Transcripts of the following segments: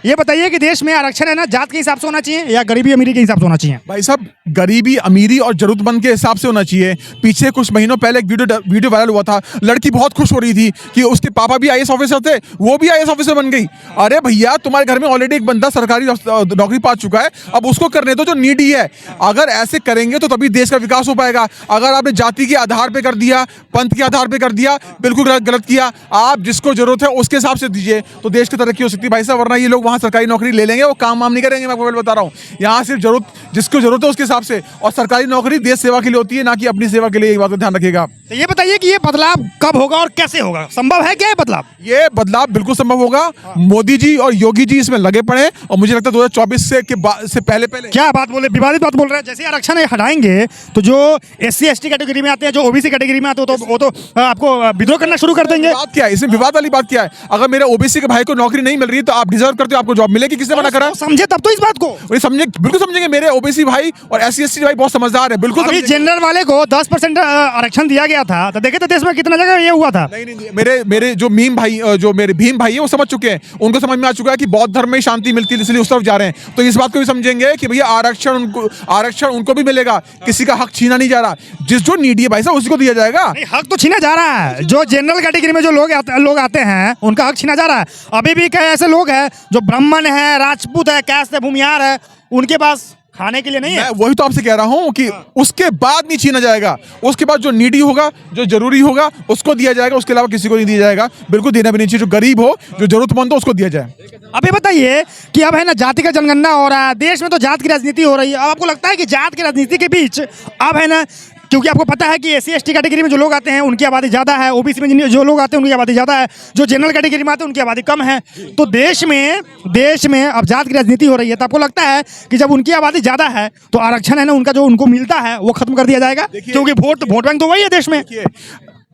ये बताइए कि देश में आरक्षण है ना जात के हिसाब से होना चाहिए या गरीबी अमीरी के हिसाब से होना चाहिए? भाई साहब, गरीबी अमीरी और जरूरतमंद के हिसाब से होना चाहिए। पीछे कुछ महीनों पहले एक वीडियो वायरल हुआ था, लड़की बहुत खुश हो रही थी कि उसके पापा भी आईएएस ऑफिसर थे, वो भी आईएएस ऑफिसर बन गई। अरे भैया, तुम्हारे घर में ऑलरेडी एक बंदा सरकारी नौकरी पा चुका है, अब उसको करने दो जो नीडी है। अगर ऐसे करेंगे तो तभी देश का विकास हो पाएगा। अगर आपने जाति के आधार पर कर दिया, पंथ के आधार पर कर दिया, बिल्कुल गलत किया। आप जिसको जरूरत है उसके हिसाब से दीजिए तो देश की तरक्की हो सकती है भाई साहब, वरना ये लोग वहाँ सरकारी नौकरी ले लेंगे, वो काम वाम नहीं करेंगे। मैं आपको बता रहा हूँ, यहाँ सिर्फ जिसको जरूरत है उसके हिसाब से, और सरकारी नौकरी देश सेवा के लिए होती है, ना कि अपनी सेवा के लिए। एक बात का ध्यान रखिएगा। तो ये बताइए कि ये बदलाव कब होगा और कैसे होगा? संभव है क्या ये बदलाव? ये बदलाव बिल्कुल संभव होगा। मोदी जी और योगी जी इसमें लगे पड़े हैं, और मुझे लगता है 2024 से पहले क्या बात बोले, विवादित बात बोल रहे हैं। जैसे आरक्षण हटाएंगे तो जो SC ST कैटेगरी में आते हैं, जो OBC कैटेगरी में आते हैं, तो वो तो आपको विद्रोह करना शुरू कर देंगे। बात क्या है इसमें? विवाद वाली बात क्या है? अगर मेरे OBC के भाई को नौकरी नहीं मिल रही तो आप डिजर्व करते हो, आपको जॉब मिलेगी। किसने मना करा? समझे तब तो इस बात को समझे, बिल्कुल समझेंगे। मेरे OBC भाई और SC ST भाई बहुत समझदार है, बिल्कुल। अभी जनरल वाले को 10% आरक्षण दिया गया था, तो देखे तो देश में कितना जगह ये हुआ था। नहीं, मेरे जो मेरे भीम भाई है वो समझ चुके हैं, उनको समझ में आ चुका है कि बौद्ध धर्म में शांति मिलती है, इसलिए उस तरफ जा रहे हैं। तो इस बात को भी समझेंगे कि भैया आरक्षण उनको भी मिलेगा, किसी का हक छीना नहीं जा रहा। जो नीडी है भाई साहब उसी को दिया जाएगा। हक तो छीना जा रहा है, जो जनरल कैटेगरी में जो लोग आते हैं उनका हक छीना जा रहा है। अभी भी कई ऐसे लोग हैं जो ब्राह्मण है, राजपूत है, कैस्ट है, भूमिहार है, उनके पास खाने के लिए नहीं है। मैं वही तो आपसे कह रहा हूं कि उसके बाद नहीं छीना जाएगा। उसके बाद जो नीडी होगा, जो जरूरी होगा, उसको दिया जाएगा, उसके अलावा किसी को नहीं दिया जाएगा। बिल्कुल देना भी नहीं चाहिए। जो गरीब हो, जो जरूरतमंद हो, उसको दिया जाए। अब ये बताइए कि अब है ना जाति का जनगणना हो रहा है, देश में तो जात की राजनीति हो रही है। अब आपको लगता है कि जात की राजनीति के बीच अब है ना, क्योंकि आपको पता है कि SC ST कैटेगरी में जो लोग आते हैं उनकी आबादी ज़्यादा है, OBC में जो लोग आते हैं उनकी आबादी ज़्यादा है, जो जनरल कैटेगरी में आते हैं उनकी आबादी कम है। तो देश में अब जात की राजनीति हो रही है, तो आपको लगता है कि जब उनकी आबादी ज़्यादा है तो आरक्षण है ना उनका जो उनको मिलता है वो खत्म कर दिया जाएगा? क्योंकि वोट बैंक तो वही है देश में।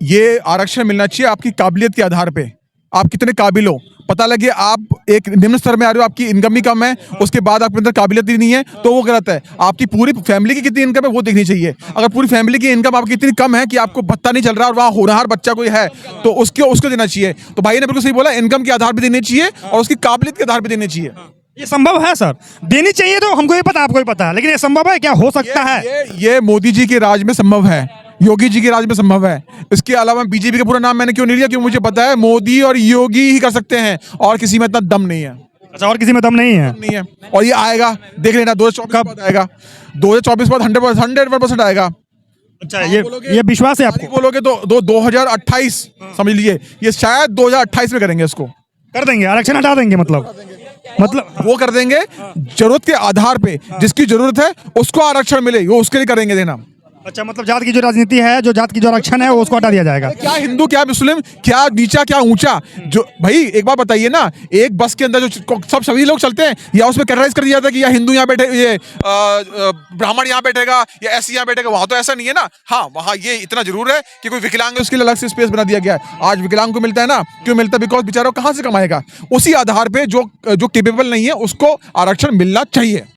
ये आरक्षण मिलना चाहिए आपकी काबिलियत के आधार पे, आप कितने काबिल हो। पता लगे आप एक निम्न स्तर में आ रहे हो, आपकी इनकम भी कम है, उसके बाद आपके अंदर काबिलियत ही नहीं है, तो वो गलत है। आपकी पूरी फैमिली की कितनी इनकम है वो देखनी चाहिए। अगर पूरी फैमिली की इनकम आपकी इतनी कम है कि आपको भत्ता नहीं चल रहा और वहाँ होनहार बच्चा कोई है, तो उसको देना चाहिए। तो भाई ने बिल्कुल सही बोला, इनकम के आधार पर देनी चाहिए और उसकी काबिलियत के आधार पर देनी चाहिए। ये संभव है सर? देनी चाहिए तो हमको भी पता, आपको भी पता है, लेकिन ये संभव है क्या? हो सकता है ये मोदी जी के राज में संभव है, योगी जी के राज में संभव है। इसके अलावा बीजेपी का पूरा नाम मैंने क्यों नहीं लिया? क्योंकि मुझे पता है मोदी और योगी ही कर सकते हैं, और किसी में इतना दम नहीं है। अच्छा, और किसी में दम नहीं है? और ये आएगा, देख लेना, 2024 बाद आएगा। 2024 बाद 100% आएगा। अच्छा, ये विश्वास है आपको? बोलोगे तो 2028 समझ लीजिए, ये शायद 2028 में करेंगे। इसको कर देंगे, आरक्षण हटा देंगे। मतलब वो कर देंगे जरूरत के आधार पे, जिसकी जरूरत है उसको आरक्षण मिले, वो उसके लिए करेंगे देना। अच्छा, मतलब जात की जो राजनीति है, जो जात की जो आरक्षण है, वो उसको हटा दिया जाएगा। क्या हिंदू, क्या मुस्लिम, क्या नीचा, क्या ऊंचा, जो भाई एक बात बताइए ना, एक बस के अंदर जो सभी लोग चलते हैं, या उसमें कैटेगराइज कर दिया जाता है कि या हिंदू यहाँ बैठे, ये ब्राह्मण यहाँ बैठेगा या SC यहाँ बैठेगा। वहां तो ऐसा नहीं है ना। हाँ, वहां ये इतना जरूर है कि कोई विकलांग है उसके लिए अलग से स्पेस बना दिया गया है। आज विकलांग को मिलता है ना, क्यों मिलता है? बिकॉज बेचारा कहाँ से कमाएगा? उसी आधार पर जो केपेबल नहीं है उसको आरक्षण मिलना चाहिए।